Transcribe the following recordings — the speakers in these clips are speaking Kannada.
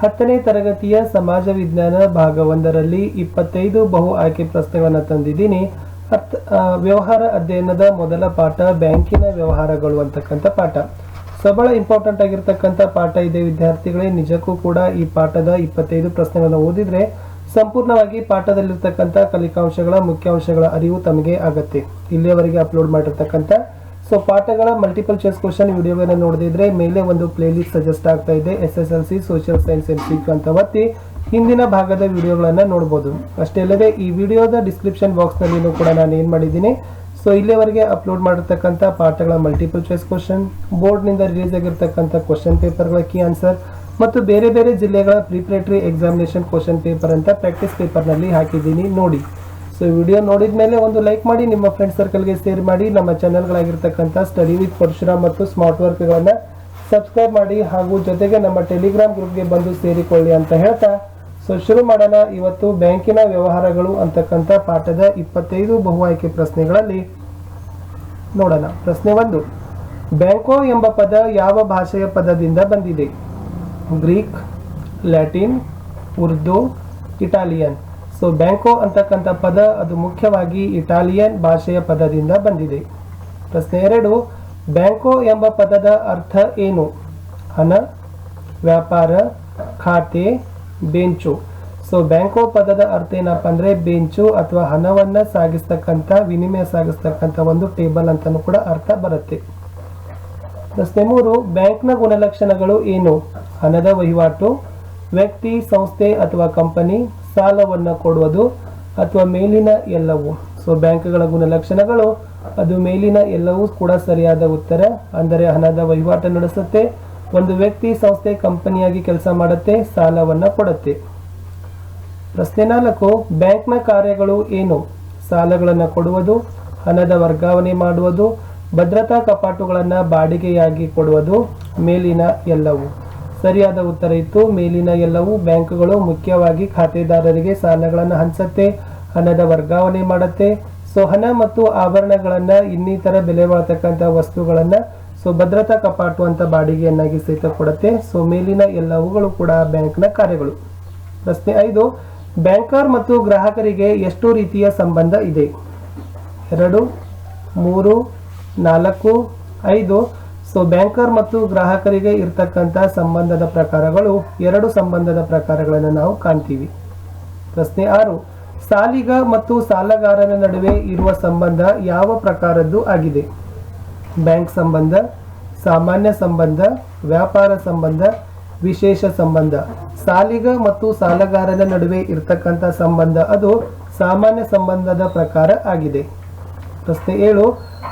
10ನೇ ತರಗತಿಯ ಸಮಾಜ ವಿಜ್ಞಾನ ಭಾಗ 1ರಲ್ಲಿ 25 ಬಹು ಆಯ್ಕೆ ಪ್ರಶ್ನೆಗಳನ್ನು ತಂದಿದ್ದೀನಿ. ವ್ಯವಹಾರ ಅಧ್ಯಯನದ ಮೊದಲ ಪಾಠ ಬ್ಯಾಂಕಿನ ವ್ಯವಹಾರಗಳು ಅಂತಕ್ಕಂಥ ಪಾಠ. ಬಹಳ ಇಂಪಾರ್ಟೆಂಟ್ ಆಗಿರ್ತಕ್ಕಂಥ ಪಾಠ ಇದೆ ವಿದ್ಯಾರ್ಥಿಗಳೇ. ನಿಜಕ್ಕೂ ಕೂಡ ಈ ಪಾಠದ 25 ಪ್ರಶ್ನೆಗಳನ್ನು ಓದಿದ್ರೆ ಸಂಪೂರ್ಣವಾಗಿ ಪಾಠದಲ್ಲಿರ್ತಕ್ಕಂಥ ಕಲಿಕಾಂಶಗಳ ಮುಖ್ಯಾಂಶಗಳ ಅರಿವು ತಮಗೆ ಆಗತ್ತೆ. ಇಲ್ಲಿಯವರೆಗೆ ಅಪ್ಲೋಡ್ ಮಾಡಿರ್ತಕ್ಕಂಥ ಪಾಠಗಳ ಮಲ್ಟಿಪಲ್ ಚಾಯ್ಸ್ ಕ್ವಶನ್ ವಿಡಿಯೋಗಳನ್ನು ನೋಡದಿದ್ರೆ ಮೇಲೆ ಒಂದು ಪ್ಲೇ ಲಿಸ್ಟ್ ಸಜೆಸ್ಟ್ ಆಗ್ತಾ ಇದೆ. SSLC ಸೋಷಿಯಲ್ ಸೈನ್ಸ್ MCQ ಅಂತ ಒತ್ತಿ ಹಿಂದಿನ ಭಾಗದ ವಿಡಿಯೋಗಳನ್ನು ನೋಡಬಹುದು. ಅಷ್ಟೇ ಅಲ್ಲದೆ ಈ ವಿಡಿಯೋದ ಡಿಸ್ಕ್ರಿಪ್ಷನ್ ಬಾಕ್ಸ್ ನಲ್ಲಿ ಕೂಡ ನಾನು ಏನ್ ಮಾಡಿದ್ದೀನಿ, ಇಲ್ಲಿಯವರೆಗೆ ಅಪ್ಲೋಡ್ ಮಾಡಿರ್ತಕ್ಕಂಥ ಪಾಠಗಳ ಮಲ್ಟಿಪಲ್ ಚಾಯ್ಸ್ ಕ್ವಶನ್, ಬೋರ್ಡ್ ನಿಂದ ರಿಲೀಸ್ ಆಗಿರ್ತಕ್ಕಂಥ ಕ್ವಶನ್ ಪೇಪರ್ಗಳ ಕೀ ಆನ್ಸರ್ ಮತ್ತು ಬೇರೆ ಬೇರೆ ಜಿಲ್ಲೆಗಳ ಪ್ರಿಪರೇಟರಿ ಎಕ್ಸಾಮಿನೇಷನ್ ಕ್ವಶನ್ ಪೇಪರ್ ಅಂತ ಪ್ರಾಕ್ಟೀಸ್ ಪೇಪರ್ ನಲ್ಲಿ ಹಾಕಿದ್ದೀನಿ ನೋಡಿ. ವಿಡಿಯೋ ನೋಡಿದ ಮೇಲೆ ಒಂದು ಲೈಕ್ ಮಾಡಿ, ನಿಮ್ಮ ಫ್ರೆಂಡ್ ಸರ್ಕಲ್ಗೆ ಶೇರ್ ಮಾಡಿ, ನಮ್ಮ ಚಾನೆಲ್ಗಳಾಗಿರ್ತಕ್ಕಂಥ ಸ್ಟಡಿ ವಿತ್ ಪರಶುರಾಮ್ ಮತ್ತು ಸ್ಮಾರ್ಟ್ ವರ್ಕ್ಗಳನ್ನು ಸಬ್ಸ್ಕ್ರೈಬ್ ಮಾಡಿ, ಹಾಗೂ ಜೊತೆಗೆ ನಮ್ಮ ಟೆಲಿಗ್ರಾಮ್ ಗ್ರೂಪ್ಗೆ ಬಂದು ಸೇರಿಕೊಳ್ಳಿ ಅಂತ ಹೇಳ್ತಾ ಶುರು ಮಾಡೋಣ. ಇವತ್ತು ಬ್ಯಾಂಕಿನ ವ್ಯವಹಾರಗಳು ಅಂತಕ್ಕಂಥ ಪಾಠದ 25 ಬಹು ಆಯ್ಕೆ ಪ್ರಶ್ನೆಗಳಲ್ಲಿ ನೋಡೋಣ. ಪ್ರಶ್ನೆ 1, ಬ್ಯಾಂಕೋ ಎಂಬ ಪದ ಯಾವ ಭಾಷೆಯ ಪದದಿಂದ ಬಂದಿದೆ? Greek, Latin, Urdu, Italian. ಬ್ಯಾಂಕೋ ಅಂತಕ್ಕಂಥ ಪದ ಅದು ಮುಖ್ಯವಾಗಿ ಇಟಾಲಿಯನ್ ಭಾಷೆಯ ಪದದಿಂದ ಬಂದಿದೆ. ಪ್ರಶ್ನೆ 2, ಬ್ಯಾಂಕೋ ಎಂಬ ಪದದ ಅರ್ಥ ಏನು? ಹಣ, ವ್ಯಾಪಾರ, ಖಾತೆ, ಬೆಂಚು. ಬ್ಯಾಂಕೋ ಪದದ ಅರ್ಥ ಏನಪ್ಪ ಅಂದ್ರೆ ಬೆಂಚು ಅಥವಾ ಹಣವನ್ನ ಸಾಗಿಸ್ತಕ್ಕಂಥ, ವಿನಿಮಯ ಸಾಗಿಸ್ತಕ್ಕಂಥ ಒಂದು ಟೇಬಲ್ ಅಂತಾನೂ ಕೂಡ ಅರ್ಥ ಬರುತ್ತೆ. ಪ್ರಶ್ನೆ 3, ಬ್ಯಾಂಕ್ನ ಗುಣಲಕ್ಷಣಗಳು ಏನು? ಹಣದ ವಹಿವಾಟು, ವ್ಯಕ್ತಿ, ಸಂಸ್ಥೆ ಅಥವಾ ಕಂಪನಿ, ಸಾಲವನ್ನು ಕೊಡುವುದು ಅಥವಾ ಮೇಲಿನ ಎಲ್ಲವೂ. ಬ್ಯಾಂಕ್ಗಳ ಗುಣಲಕ್ಷಣಗಳು ಅದು ಮೇಲಿನ ಎಲ್ಲವೂ ಕೂಡ ಸರಿಯಾದ ಉತ್ತರ. ಅಂದರೆ ಹಣದ ವಹಿವಾಟು ನಡೆಸುತ್ತೆ, ಒಂದು ವ್ಯಕ್ತಿ, ಸಂಸ್ಥೆ, ಕಂಪನಿಯಾಗಿ ಕೆಲಸ ಮಾಡುತ್ತೆ, ಸಾಲವನ್ನು ಕೊಡುತ್ತೆ. ಪ್ರಶ್ನೆ 4, ಬ್ಯಾಂಕ್ನ ಕಾರ್ಯಗಳು ಏನು? ಸಾಲಗಳನ್ನು ಕೊಡುವುದು, ಹಣದ ವರ್ಗಾವಣೆ ಮಾಡುವುದು, ಭದ್ರತಾ ಕಪಾಟುಗಳನ್ನು ಬಾಡಿಗೆಯಾಗಿ ಕೊಡುವುದು, ಮೇಲಿನ ಎಲ್ಲವೂ. ಸರಿಯಾದ ಉತ್ತರ ಇತ್ತು ಮೇಲಿನ ಎಲ್ಲವೂ. ಬ್ಯಾಂಕುಗಳು ಮುಖ್ಯವಾಗಿ ಖಾತೆದಾರರಿಗೆ ಸಾಲಗಳನ್ನು ಹಂಚುತ್ತೆ, ಹಣದ ವರ್ಗಾವಣೆ ಮಾಡುತ್ತೆ. ಹಣ ಮತ್ತು ಆಭರಣಗಳನ್ನ, ಇನ್ನಿತರ ಬೆಲೆ ಬಾಳತಕ್ಕಂಥ ವಸ್ತುಗಳನ್ನ ಭದ್ರತಾ ಕಪಾಟು ಅಂತ ಬಾಡಿಗೆಯನ್ನಾಗಿ ಸಹಿತ ಕೊಡುತ್ತೆ. ಮೇಲಿನ ಎಲ್ಲವುಗಳು ಕೂಡ ಬ್ಯಾಂಕ್ನ ಕಾರ್ಯಗಳು. ಪ್ರಶ್ನೆ 5, ಬ್ಯಾಂಕರ್ ಮತ್ತು ಗ್ರಾಹಕರಿಗೆ ಎಷ್ಟು ರೀತಿಯ ಸಂಬಂಧ ಇದೆ? 2, 3, 4, 5. ಬ್ಯಾಂಕರ್ ಮತ್ತು ಗ್ರಾಹಕರಿಗೆ ಇರ್ತಕ್ಕಂಥ ಸಂಬಂಧದ ಪ್ರಕಾರಗಳು 2 ಸಂಬಂಧದ ಪ್ರಕಾರಗಳನ್ನು ನಾವು ಕಾಣ್ತೀವಿ. ಪ್ರಶ್ನೆ 6, ಸಾಲಿಗ ಮತ್ತು ಸಾಲಗಾರನ ನಡುವೆ ಇರುವ ಸಂಬಂಧ ಯಾವ ಪ್ರಕಾರದ್ದು ಆಗಿದೆ? ಬ್ಯಾಂಕ್ ಸಂಬಂಧ, ಸಾಮಾನ್ಯ ಸಂಬಂಧ, ವ್ಯಾಪಾರ ಸಂಬಂಧ, ವಿಶೇಷ ಸಂಬಂಧ. ಸಾಲಿಗ ಮತ್ತು ಸಾಲಗಾರನ ನಡುವೆ ಇರ್ತಕ್ಕಂಥ ಸಂಬಂಧ ಅದು ಸಾಮಾನ್ಯ ಸಂಬಂಧದ ಪ್ರಕಾರ ಆಗಿದೆ. ಪ್ರಶ್ನೆ 7,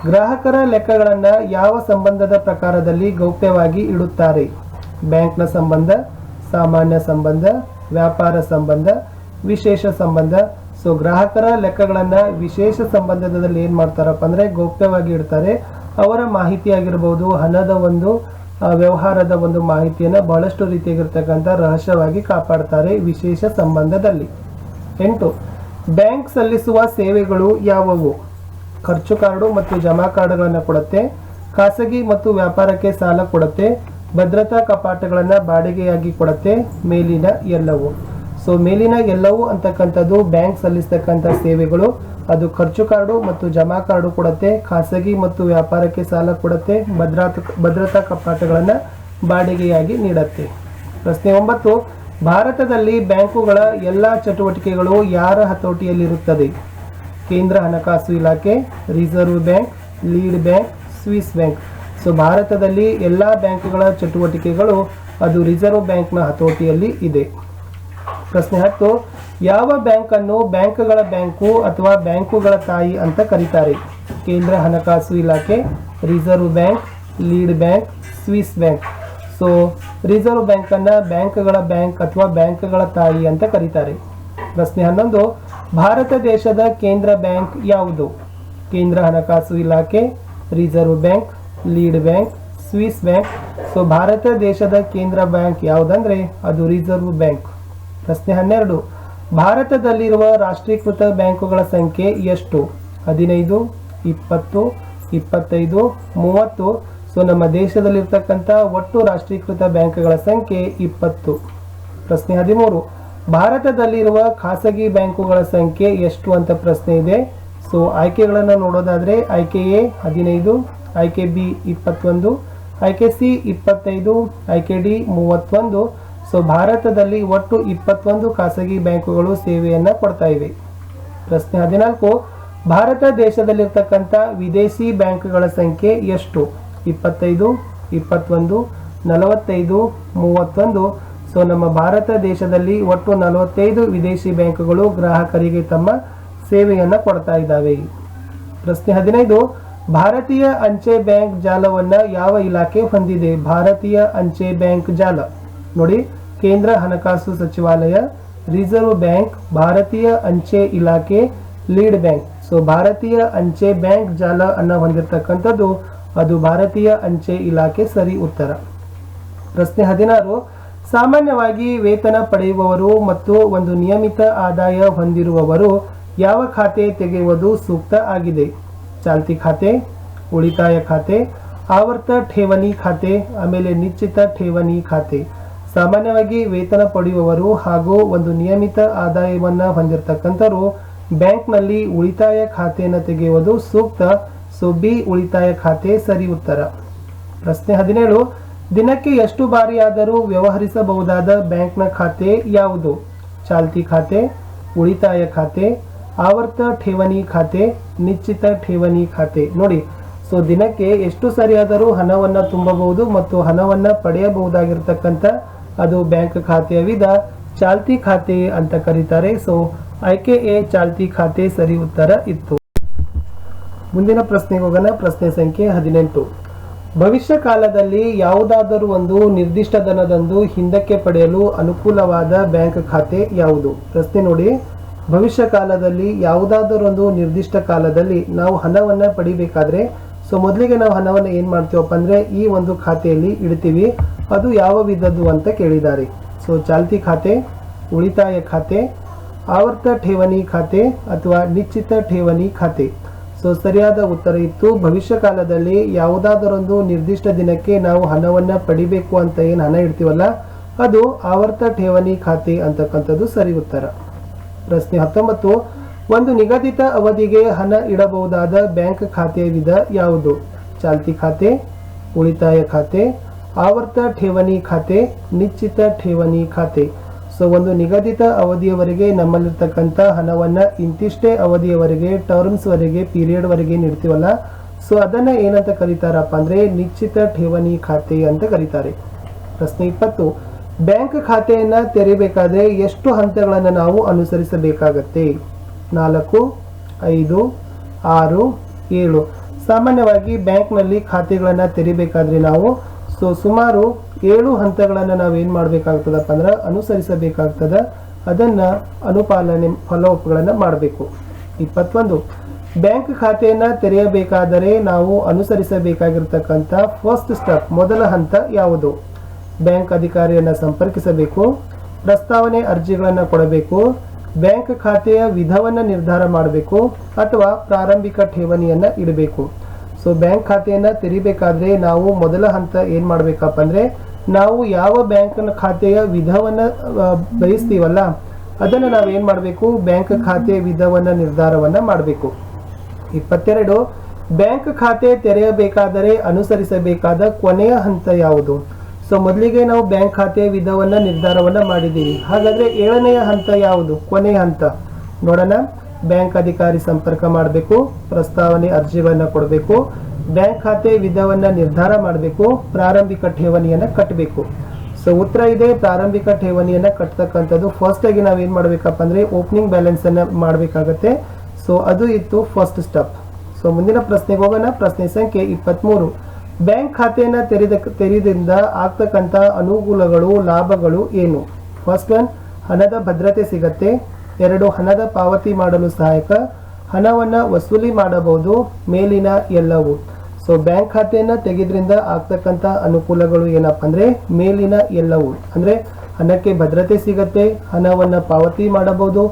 ಗ್ರಾಹಕರ ಲೆಕ್ಕಗಳನ್ನು ಯಾವ ಸಂಬಂಧದ ಪ್ರಕಾರದಲ್ಲಿ ಗೌಪ್ಯವಾಗಿ ಇಡುತ್ತಾರೆ? ಬ್ಯಾಂಕ್ನ ಸಂಬಂಧ, ಸಾಮಾನ್ಯ ಸಂಬಂಧ, ವ್ಯಾಪಾರ ಸಂಬಂಧ, ವಿಶೇಷ ಸಂಬಂಧ. ಗ್ರಾಹಕರ ಲೆಕ್ಕಗಳನ್ನು ವಿಶೇಷ ಸಂಬಂಧದಲ್ಲಿ ಏನ್ ಮಾಡ್ತಾರಪ್ಪ ಅಂದ್ರೆ ಗೌಪ್ಯವಾಗಿ ಇಡ್ತಾರೆ. ಅವರ ಮಾಹಿತಿ ಆಗಿರಬಹುದು, ಹಣದ ಒಂದು ವ್ಯವಹಾರದ ಒಂದು ಮಾಹಿತಿಯನ್ನು ಬಹಳಷ್ಟು ರೀತಿಯಾಗಿರ್ತಕ್ಕಂಥ ರಹಸ್ಯವಾಗಿ ಕಾಪಾಡ್ತಾರೆ ವಿಶೇಷ ಸಂಬಂಧದಲ್ಲಿ. 8, ಬ್ಯಾಂಕ್ ಸಲ್ಲಿಸುವ ಸೇವೆಗಳು ಯಾವುವು? ಖರ್ಚು ಕಾರ್ಡು ಮತ್ತು ಜಮಾ ಕಾರ್ಡ್ಗಳನ್ನು ಕೊಡುತ್ತೆ, ಖಾಸಗಿ ಮತ್ತು ವ್ಯಾಪಾರಕ್ಕೆ ಸಾಲ ಕೊಡುತ್ತೆ, ಭದ್ರತಾ ಕಪಾಟಗಳನ್ನು ಬಾಡಿಗೆಯಾಗಿ ಕೊಡುತ್ತೆ, ಮೇಲಿನ ಎಲ್ಲವೂ. ಮೇಲಿನ ಎಲ್ಲವೂ ಅಂತಕ್ಕಂಥದ್ದು ಬ್ಯಾಂಕ್ ಸಲ್ಲಿಸ್ತಕ್ಕಂಥ ಸೇವೆಗಳು. ಅದು ಖರ್ಚು ಕಾರ್ಡು ಮತ್ತು ಜಮಾ ಕಾರ್ಡು ಕೊಡುತ್ತೆ, ಖಾಸಗಿ ಮತ್ತು ವ್ಯಾಪಾರಕ್ಕೆ ಸಾಲ ಕೊಡುತ್ತೆ, ಭದ್ರತಾ ಕಪಾಟಗಳನ್ನು ಬಾಡಿಗೆಯಾಗಿ ನೀಡುತ್ತೆ. ಪ್ರಶ್ನೆ 9, ಭಾರತದಲ್ಲಿ ಬ್ಯಾಂಕುಗಳ ಎಲ್ಲ ಚಟುವಟಿಕೆಗಳು ಯಾರ ಹತೋಟಿಯಲ್ಲಿರುತ್ತದೆ? ಕೇಂದ್ರ ಹಣಕಾಸು ಇಲಾಖೆ, reserve bank, lead bank, Swiss bank. ಭಾರತದಲ್ಲಿ ಎಲ್ಲ ಬ್ಯಾಂಕುಗಳ ಚಟುವಟಿಕೆಗಳು ಅದು ರಿಸರ್ವ್ ಬ್ಯಾಂಕ್ನ ಹತೋಟಿಯಲ್ಲಿ ಇದೆ. ಪ್ರಶ್ನೆ 10, ಯಾವ ಬ್ಯಾಂಕ್ ಅನ್ನು ಬ್ಯಾಂಕ್ಗಳ ಬ್ಯಾಂಕು ಅಥವಾ ಬ್ಯಾಂಕುಗಳ ತಾಯಿ ಅಂತ ಕರೀತಾರೆ? ಕೇಂದ್ರ ಹಣಕಾಸು ಇಲಾಖೆ, reserve bank, lead bank, Swiss bank. Reserve bank ಅನ್ನ ಬ್ಯಾಂಕ್ಗಳ ಬ್ಯಾಂಕ್ ಅಥವಾ ಬ್ಯಾಂಕ್ಗಳ ತಾಯಿ ಅಂತ ಕರೀತಾರೆ. ಪ್ರಶ್ನೆ 11, ಭಾರತ ದೇಶದ ಕೇಂದ್ರ ಬ್ಯಾಂಕ್ ಯಾವುದು? ಕೇಂದ್ರ ಹಣಕಾಸು ಇಲಾಖೆ, reserve bank, lead bank, Swiss bank. Bharat ದೇಶದ ಕೇಂದ್ರ ಬ್ಯಾಂಕ್ ಯಾವುದಂದ್ರೆ ಅದು ರಿಸರ್ವ್ ಬ್ಯಾಂಕ್. ಪ್ರಶ್ನೆ 12, ಭಾರತದಲ್ಲಿರುವ ರಾಷ್ಟ್ರೀಕೃತ ಬ್ಯಾಂಕುಗಳ ಸಂಖ್ಯೆ ಎಷ್ಟು? 15, 20, 25, 30. ಸೊ ನಮ್ಮ ದೇಶದಲ್ಲಿರ್ತಕ್ಕಂಥ ಒಟ್ಟು ರಾಷ್ಟ್ರೀಕೃತ ಬ್ಯಾಂಕ್ಗಳ ಸಂಖ್ಯೆ 20. ಪ್ರಶ್ನೆ 13, ಭಾರತದಲ್ಲಿರುವ ಖಾಸಗಿ ಬ್ಯಾಂಕುಗಳ ಸಂಖ್ಯೆ ಎಷ್ಟು ಅಂತ ಪ್ರಶ್ನೆ ಇದೆ. ಸೊ ಆಯ್ಕೆಗಳನ್ನು ನೋಡೋದಾದ್ರೆ ಆಯ್ಕೆ ಎ 15, ಆಯ್ಕೆ ಬಿ 21, ಆಯ್ಕೆ ಸಿ 25, ಆಯ್ಕೆ ಡಿ 31. ಸೊ ಭಾರತದಲ್ಲಿ ಒಟ್ಟು 21 ಖಾಸಗಿ ಬ್ಯಾಂಕುಗಳು ಸೇವೆಯನ್ನ ಕೊಡ್ತಾ ಇವೆ. ಪ್ರಶ್ನೆ 14, ಭಾರತ ದೇಶದಲ್ಲಿರ್ತಕ್ಕಂಥ ವಿದೇಶಿ ಬ್ಯಾಂಕ್ಗಳ ಸಂಖ್ಯೆ ಎಷ್ಟು? 25, 21, 45, 31. ಸೊ ನಮ್ಮ ಭಾರತ ದೇಶದಲ್ಲಿ ಒಟ್ಟು 45 ವಿದೇಶಿ ಬ್ಯಾಂಕುಗಳು ಗ್ರಾಹಕರಿಗೆ ತಮ್ಮ ಸೇವೆಯನ್ನ ಕೊಡ್ತಾ ಇದ್ದಾವೆ. ಪ್ರಶ್ನೆ 15, ಭಾರತೀಯ ಅಂಚೆ ಬ್ಯಾಂಕ್ ಜಾಲವನ್ನ ಯಾವ ಇಲಾಖೆ ಹೊಂದಿದೆ? ಭಾರತೀಯ ಅಂಚೆ ಬ್ಯಾಂಕ್ ಜಾಲ ನೋಡಿ, ಕೇಂದ್ರ ಹಣಕಾಸು ಸಚಿವಾಲಯ, ರಿಸರ್ವ್ ಬ್ಯಾಂಕ್, ಭಾರತೀಯ ಅಂಚೆ ಇಲಾಖೆ, ಲೀಡ್ ಬ್ಯಾಂಕ್. ಸೊ ಭಾರತೀಯ ಅಂಚೆ ಬ್ಯಾಂಕ್ ಜಾಲ ಅನ್ನ ಹೊಂದಿರತಕ್ಕಂಥದ್ದು ಅದು ಭಾರತೀಯ ಅಂಚೆ ಇಲಾಖೆ ಸರಿ ಉತ್ತರ. ಪ್ರಶ್ನೆ 16, ಸಾಮಾನ್ಯವಾಗಿ ವೇತನ ಪಡೆಯುವವರು ಮತ್ತು ಒಂದು ನಿಯಮಿತ ಆದಾಯ ಹೊಂದಿರುವವರು ಯಾವ ಖಾತೆ ತೆಗೆಯುವುದು ಸೂಕ್ತ ಆಗಿದೆ? ಚಾಲ್ತಿ ಖಾತೆ, ಉಳಿತಾಯ ಖಾತೆ, ಆವರ್ತ ಠೇವಣಿ ಖಾತೆ, ಆಮೇಲೆ ನಿಶ್ಚಿತ ಠೇವಣಿ ಖಾತೆ. ಸಾಮಾನ್ಯವಾಗಿ ವೇತನ ಪಡೆಯುವವರು ಹಾಗೂ ಒಂದು ನಿಯಮಿತ ಆದಾಯವನ್ನ ಹೊಂದಿರತಕ್ಕಂಥವರು ಬ್ಯಾಂಕ್ನಲ್ಲಿ ಉಳಿತಾಯ ಖಾತೆಯನ್ನು ತೆಗೆಯುವುದು ಸೂಕ್ತ. ಸೊ ಬಿ ಉಳಿತಾಯ ಖಾತೆ ಸರಿ ಉತ್ತರ. ಪ್ರಶ್ನೆ 17, ದಿನಕ್ಕೆ ಎಷ್ಟು ಬಾರಿಯಾದರೂ ವ್ಯವಹರಿಸಬಹುದಾದ ಬ್ಯಾಂಕ್ನ ಖಾತೆ ಯಾವುದು? ಚಾಲ್ತಿ ಖಾತೆ, ಉಳಿತಾಯ ಖಾತೆ, ಆವರ್ತ ಠೇವಣಿ ಖಾತೆ, ನಿಶ್ಚಿತ ಠೇವಣಿ ಖಾತೆ. ನೋಡಿ, ಸೊ ದಿನಕ್ಕೆ ಎಷ್ಟು ಸರಿಯಾದರೂ ಹಣವನ್ನ ತುಂಬಬಹುದು ಮತ್ತು ಹಣವನ್ನ ಪಡೆಯಬಹುದಾಗಿರ್ತಕ್ಕಂಥ ಅದು ಬ್ಯಾಂಕ್ ಖಾತೆಯ ವಿಧ ಚಾಲ್ತಿ ಖಾತೆ ಅಂತ ಕರೀತಾರೆ. ಸೊ ಆಯ್ಕೆ ಎ ಚಾಲ್ತಿ ಖಾತೆ ಸರಿ ಉತ್ತರ ಇತ್ತು. ಮುಂದಿನ ಪ್ರಶ್ನೆಗೆ ಹೋಗೋಣ. ಪ್ರಶ್ನೆ ಸಂಖ್ಯೆ 18, ಭವಿಷ್ಯ ಕಾಲದಲ್ಲಿ ಯಾವುದಾದರೂ ಒಂದು ನಿರ್ದಿಷ್ಟ ದಿನದಂದು ಹಿಂದಕ್ಕೆ ಪಡೆಯಲು ಅನುಕೂಲವಾದ ಬ್ಯಾಂಕ್ ಖಾತೆ ಯಾವುದು? ಪ್ರಶ್ನೆ ನೋಡಿ, ಭವಿಷ್ಯ ಕಾಲದಲ್ಲಿ ಯಾವುದಾದರೂ ಒಂದು ನಿರ್ದಿಷ್ಟ ಕಾಲದಲ್ಲಿ ನಾವು ಹಣವನ್ನ ಪಡಿಬೇಕಾದ್ರೆ ಸೊ ಮೊದಲಿಗೆ ನಾವು ಹಣವನ್ನು ಏನ್ ಮಾಡ್ತೀವಪ್ಪ ಅಂದ್ರೆ ಈ ಒಂದು ಖಾತೆಯಲ್ಲಿ ಇಡ್ತೀವಿ. ಅದು ಯಾವ ವಿಧದ್ದು ಅಂತ ಕೇಳಿದ್ದಾರೆ. ಸೊ ಚಾಲ್ತಿ ಖಾತೆ, ಉಳಿತಾಯ ಖಾತೆ, ಆವರ್ತ ಠೇವಣಿ ಖಾತೆ ಅಥವಾ ನಿಶ್ಚಿತ ಠೇವಣಿ ಖಾತೆ. ಸೊ ಸರಿಯಾದ ಉತ್ತರ ಇತ್ತು ಭವಿಷ್ಯ ಕಾಲದಲ್ಲಿ ಯಾವುದಾದರೊಂದು ನಿರ್ದಿಷ್ಟ ದಿನಕ್ಕೆ ನಾವು ಹಣವನ್ನ ಪಡಿಬೇಕು ಅಂತ ಏನು ಹಣ ಇಡ್ತೀವಲ್ಲ ಅದು ಆವರ್ತ ಠೇವಣಿ ಖಾತೆ ಅಂತಕ್ಕಂಥದ್ದು ಸರಿ ಉತ್ತರ. ಪ್ರಶ್ನೆ 19, ಒಂದು ನಿಗದಿತ ಅವಧಿಗೆ ಹಣ ಇಡಬಹುದಾದ ಬ್ಯಾಂಕ್ ಖಾತೆಯ ವಿಧ ಯಾವುದು? ಚಾಲ್ತಿ ಖಾತೆ, ಉಳಿತಾಯ ಖಾತೆ, ಆವರ್ತ ಠೇವಣಿ ಖಾತೆ, ನಿಶ್ಚಿತ ಠೇವಣಿ ಖಾತೆ. ಸೊ ಒಂದು ನಿಗದಿತ ಅವಧಿಯವರೆಗೆ ನಮ್ಮಲ್ಲಿರ್ತಕ್ಕಂಥ ಹಣವನ್ನ ಇಂತಿಷ್ಟೇ ಅವಧಿಯವರೆಗೆ ಟರ್ಮ್ಸ್ ವರೆಗೆ ಪೀರಿಯಡ್ ವರೆಗೆ ನೀಡ್ತೀವಲ್ಲ ಸೊ ಅದನ್ನ ಏನಂತ ಕರೀತಾರಪ್ಪ ಅಂದ್ರೆ ನಿಶ್ಚಿತ ಠೇವಣಿ ಖಾತೆ ಅಂತ ಕರೀತಾರೆ. ಪ್ರಶ್ನೆ 20, ಬ್ಯಾಂಕ್ ಖಾತೆಯನ್ನ ತೆರೆಯಬೇಕಾದ್ರೆ ಎಷ್ಟು ಹಂತಗಳನ್ನು ನಾವು ಅನುಸರಿಸಬೇಕಾಗತ್ತೆ? 4, 5, 6, 7. ಸಾಮಾನ್ಯವಾಗಿ ಬ್ಯಾಂಕ್ನಲ್ಲಿ ಖಾತೆಗಳನ್ನ ತೆರಿಬೇಕಾದ್ರೆ ನಾವು ಸುಮಾರು 7 ಹಂತಗಳನ್ನು ನಾವೇನ್ ಮಾಡಬೇಕಾಗ್ತದಪ್ಪ ಅಂದ್ರೆ ಅನುಸರಿಸಬೇಕಾಗ್ತದ. ಅದನ್ನ ಅನುಪಾಲನೆ ಫಾಲೋಅಪ್ಗಳನ್ನ ಮಾಡಬೇಕು. 21, ಬ್ಯಾಂಕ್ ಖಾತೆಯನ್ನ ತೆರೆಯಬೇಕಾದರೆ ನಾವು ಅನುಸರಿಸಬೇಕಾಗಿರ್ತಕ್ಕಂಥ ಫಸ್ಟ್ ಸ್ಟೆಪ್ ಮೊದಲ ಹಂತ ಯಾವುದು? ಬ್ಯಾಂಕ್ ಅಧಿಕಾರಿಯನ್ನ ಸಂಪರ್ಕಿಸಬೇಕು, ಪ್ರಸ್ತಾವನೆ ಅರ್ಜಿಗಳನ್ನ ಕೊಡಬೇಕು, ಬ್ಯಾಂಕ್ ಖಾತೆಯ ವಿಧವನ್ನ ನಿರ್ಧಾರ ಮಾಡಬೇಕು ಅಥವಾ ಪ್ರಾರಂಭಿಕ ಠೇವಣಿಯನ್ನ ಇಡಬೇಕು. ಸೊ ಬ್ಯಾಂಕ್ ಖಾತೆಯನ್ನ ತೆರಿಬೇಕಾದ್ರೆ ನಾವು ಮೊದಲ ಹಂತ ಏನ್ ಮಾಡ್ಬೇಕಪ್ಪ ಅಂದ್ರೆ ನಾವು ಯಾವ ಬ್ಯಾಂಕ್ ಖಾತೆಯ ವಿಧವನ್ನ ಬಯಸ್ತೀವಲ್ಲ ಅದನ್ನ ನಾವೇನ್ ಮಾಡಬೇಕು ಬ್ಯಾಂಕ್ ಖಾತೆಯ ವಿಧವನ್ನ ನಿರ್ಧಾರವನ್ನ ಮಾಡಬೇಕು. 22, ಬ್ಯಾಂಕ್ ಖಾತೆ ತೆರೆಯಬೇಕಾದರೆ ಅನುಸರಿಸಬೇಕಾದ ಕೊನೆಯ ಹಂತ ಯಾವುದು? ಸೊ ಮೊದಲಿಗೆ ನಾವು ಬ್ಯಾಂಕ್ ಖಾತೆಯ ವಿಧವನ್ನ ನಿರ್ಧಾರವನ್ನ ಮಾಡಿದ್ದೀವಿ. ಹಾಗಾದ್ರೆ 7ನೆಯ ಹಂತ ಯಾವುದು? ಕೊನೆಯ ಹಂತ ನೋಡೋಣ. ಬ್ಯಾಂಕ್ ಅಧಿಕಾರಿ ಸಂಪರ್ಕ ಮಾಡಬೇಕು, ಪ್ರಸ್ತಾವನೆ ಅರ್ಜಿಗಳನ್ನ ಕೊಡಬೇಕು, ಬ್ಯಾಂಕ್ ಖಾತೆ ವಿಧವನ್ನ ನಿರ್ಧಾರ ಮಾಡಬೇಕು, ಪ್ರಾರಂಭಿಕ ಠೇವಣಿಯನ್ನ ಕಟ್ಟಬೇಕು. ಸೊ ಉತ್ತರ ಇದೆ ಪ್ರಾರಂಭಿಕ ಠೇವಣಿಯನ್ನ ಕಟ್ಟತಕ್ಕಂಥದ್ದು ಫಸ್ಟ್ ಆಗಿ ನಾವೇನ್ ಮಾಡ್ಬೇಕಪ್ಪ ಅಂದ್ರೆ ಓಪನಿಂಗ್ ಬ್ಯಾಲೆನ್ಸ್ ಅನ್ನ ಮಾಡಬೇಕಾಗತ್ತೆ. ಸೊ ಅದು ಇತ್ತು ಫಸ್ಟ್ ಸ್ಟೆಪ್. ಸೊ ಮುಂದಿನ ಪ್ರಶ್ನೆಗೆ ಹೋಗೋಣ. ಪ್ರಶ್ನೆ ಸಂಖ್ಯೆ 23, ಬ್ಯಾಂಕ್ ಖಾತೆಯನ್ನ ತೆರೆದಿಂದ ಆಗ್ತಕ್ಕಂಥ ಅನುಕೂಲಗಳು ಲಾಭಗಳು ಏನು? ಫಸ್ಟ್ ಒನ್, ಹಣದ ಭದ್ರತೆ ಸಿಗತ್ತೆ. 2, ಹಣದ ಪಾವತಿ ಮಾಡಲು ಸಹಾಯಕ, ಹಣವನ್ನ ವಸೂಲಿ ಮಾಡಬಹುದು, ಮೇಲಿನ ಎಲ್ಲವೂ. ಸೊ ಬ್ಯಾಂಕ್ ಖಾತೆಯನ್ನ ತೆಗೆದ್ರಿಂದ ಆಗ್ತಕ್ಕಂಥ ಅನುಕೂಲಗಳು ಏನಪ್ಪ ಅಂದ್ರೆ ಮೇಲಿನ ಎಲ್ಲವೂ ಅಂದ್ರೆ ಹಣಕ್ಕೆ ಭದ್ರತೆ ಸಿಗತ್ತೆ, ಹಣವನ್ನ ಪಾವತಿ ಮಾಡಬಹುದು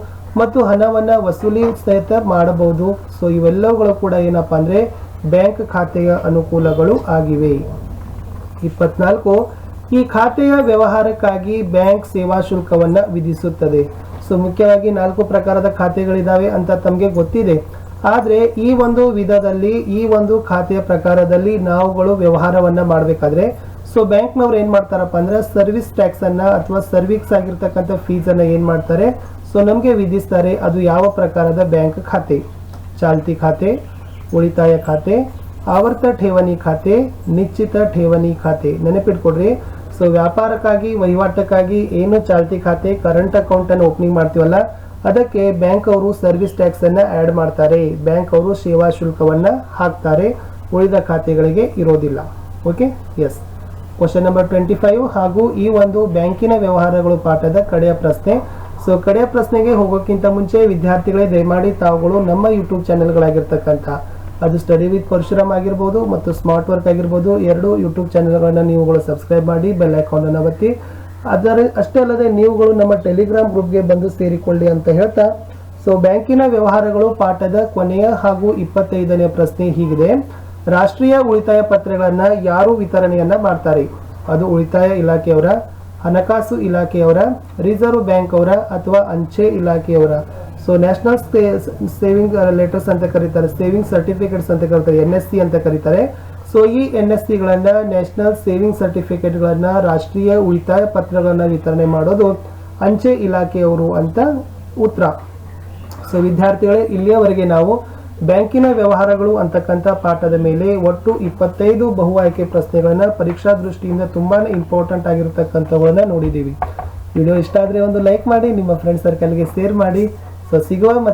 ಮತ್ತು ಹಣವನ್ನ ವಸೂಲಿ ಸಹಿತ ಮಾಡಬಹುದು. ಸೊ ಇವೆಲ್ಲವುಗಳು ಕೂಡ ಏನಪ್ಪಾ ಅಂದ್ರೆ ಬ್ಯಾಂಕ್ ಖಾತೆಯ ಅನುಕೂಲಗಳು ಆಗಿವೆ. 24 ಈ ಖಾತೆಯ ವ್ಯವಹಾರಕ್ಕಾಗಿ ಬ್ಯಾಂಕ್ ಸೇವಾ ಶುಲ್ಕವನ್ನು ವಿಧಿಸುತ್ತದೆ. ಸೊ ಮುಖ್ಯವಾಗಿ 4 ಪ್ರಕಾರದ ಖಾತೆಗಳಿದಾವೆ ಅಂತ ತಮಗೆ ಗೊತ್ತಿದೆ. ಆದರೆ ಈ ಒಂದು ವಿಧದಲ್ಲಿ ಈ ಒಂದು ಖಾತೆಯ ಪ್ರಕಾರದಲ್ಲಿ ನಾವುಗಳು ವ್ಯವಹಾರವನ್ನ ಮಾಡಬೇಕಾದ್ರೆ ಸೊ ಬ್ಯಾಂಕ್ನವ್ರು ಏನ್ ಮಾಡ್ತಾರಪ್ಪ ಅಂದ್ರೆ ಸರ್ವಿಸ್ ಟ್ಯಾಕ್ಸ್ ಅನ್ನ ಅಥವಾ ಸರ್ವಿಸ್ ಆಗಿರ್ತಕ್ಕಂಥ ಫೀಸ್ ಅನ್ನ ಏನ್ ಮಾಡ್ತಾರೆ ಸೊ ನಮಗೆ ವಿಧಿಸ್ತಾರೆ. ಅದು ಯಾವ ಪ್ರಕಾರದ ಬ್ಯಾಂಕ್ ಖಾತೆ? ಚಾಲ್ತಿ ಖಾತೆ, ಉಳಿತಾಯ ಖಾತೆ, ಆವರ್ತ ಠೇವಣಿ ಖಾತೆ, ನಿಶ್ಚಿತ ಠೇವಣಿ ಖಾತೆ. ನೆನಪಿಟ್ಕೊಡ್ರಿ. ಸೊ ವ್ಯಾಪಾರಕ್ಕಾಗಿ ವಹಿವಾಟಕ್ಕಾಗಿ ಏನು ಚಾಲ್ತಿ ಖಾತೆ ಕರೆಂಟ್ ಅಕೌಂಟ್ ಅನ್ನು ಓಪನಿಂಗ್ ಮಾಡ್ತೀವಲ್ಲ ಅದಕ್ಕೆ ಬ್ಯಾಂಕ್ ಅವರು ಸರ್ವಿಸ್ ಟ್ಯಾಕ್ಸ್ ಅನ್ನ ಆಡ್ ಮಾಡ್ತಾರೆ. ಬ್ಯಾಂಕ್ ಅವರು ಸೇವಾ ಶುಲ್ಕವನ್ನ ಹಾಕ್ತಾರೆ. ಉಳಿದ ಖಾತೆಗಳಿಗೆ ಇರೋದಿಲ್ಲ. Okay, S. ಕ್ವಶನ್ ನಂಬರ್ 25 ಹಾಗೂ ಈ ಒಂದು ಬ್ಯಾಂಕಿನ ವ್ಯವಹಾರಗಳು ಪಾಠದ ಕಡೆಯ ಪ್ರಶ್ನೆ. ಸೊ ಕಡೆಯ ಪ್ರಶ್ನೆಗೆ ಹೋಗೋಕ್ಕಿಂತ ಮುಂಚೆ ವಿದ್ಯಾರ್ಥಿಗಳೇ ದಯಮಾಡಿ ತಾವುಗಳು ನಮ್ಮ ಯೂಟ್ಯೂಬ್ ಚಾನೆಲ್ಗಳಾಗಿರ್ತಕ್ಕಂಥ ಅದು ಸ್ಟಡಿ ವಿತ್ ಪರಶುರಾಮ್ ಆಗಿರ್ಬೋದು ಮತ್ತು ಸ್ಮಾರ್ಟ್ ವರ್ಕ್ ಆಗಿರ್ಬೋದು ಎರಡು ಯೂಟ್ಯೂಬ್ ಚಾನೆಲ್ಗಳನ್ನು ನೀವುಗಳು ಸಬ್ಸ್ಕ್ರೈಬ್ ಮಾಡಿ ಬೆಲ್ ಐಕಾನ್ ಅನ್ನು ಒತ್ತಿ. ಅಷ್ಟೇ ಅಲ್ಲದೆ ನೀವುಗಳು ನಮ್ಮ ಟೆಲಿಗ್ರಾಮ್ ಗ್ರೂಪ್ಗೆ ಬಂದು ಸೇರಿಕೊಳ್ಳಿ ಅಂತ ಹೇಳ್ತಾ ಸೊ ಬ್ಯಾಂಕಿನ ವ್ಯವಹಾರಗಳು ಪಾಠದ ಕೊನೆಯ ಹಾಗೂ 25ನೇ ಪ್ರಶ್ನೆ ಹೀಗಿದೆ. ರಾಷ್ಟ್ರೀಯ ಉಳಿತಾಯ ಪತ್ರಗಳನ್ನ ಯಾರು ವಿತರಣೆಯನ್ನ ಮಾಡ್ತಾರೆ? ಅದು ಉಳಿತಾಯ ಇಲಾಖೆಯವರ, ಹಣಕಾಸು ಇಲಾಖೆಯವರ, ರಿಸರ್ವ್ ಬ್ಯಾಂಕ್ ಅವರ ಅಥವಾ ಅಂಚೆ ಇಲಾಖೆಯವರ? ಸೊ ನ್ಯಾಷನಲ್ ಸೇವಿಂಗ್ ಲೆಟರ್ಸ್ ಅಂತ ಕರೀತಾರೆ, ಸೇವಿಂಗ್ ಸರ್ಟಿಫಿಕೇಟ್ಸ್ ಅಂತ ಕರೀತಾರೆ, NSC ಅಂತ ಕರೀತಾರೆ. ಸೊ ಈ NSC ಗಳನ್ನ ನ್ಯಾಷನಲ್ ಸೇವಿಂಗ್ ಸರ್ಟಿಫಿಕೇಟ್ ಗಳನ್ನ ರಾಷ್ಟ್ರೀಯ ಉಳಿತಾಯ ಪತ್ರಗಳನ್ನ ವಿತರಣೆ ಮಾಡೋದು ಅಂಚೆ ಇಲಾಖೆಯವರು ಅಂತ ಉತ್ತರ. ಸೊ ವಿದ್ಯಾರ್ಥಿಗಳೇ ಇಲ್ಲಿಯವರೆಗೆ ನಾವು ಬ್ಯಾಂಕಿನ ವ್ಯವಹಾರಗಳು ಅಂತಕ್ಕಂಥ ಪಾಠದ ಮೇಲೆ ಒಟ್ಟು 25 ಬಹು ಆಯ್ಕೆ ಪ್ರಶ್ನೆಗಳನ್ನ ಪರೀಕ್ಷಾ ದೃಷ್ಟಿಯಿಂದ ತುಂಬಾನೇ ಇಂಪಾರ್ಟೆಂಟ್ ಆಗಿರತಕ್ಕಂಥವುಗಳನ್ನ ನೋಡಿದ್ದೀವಿ. ವಿಡಿಯೋ ಇಷ್ಟ ಆದ್ರೆ ಒಂದು ಲೈಕ್ ಮಾಡಿ, ನಿಮ್ಮ ಫ್ರೆಂಡ್ ಸರ್ಕಲ್ಗೆ ಶೇರ್ ಮಾಡಿ. ಸೊ ಸಿಗುವ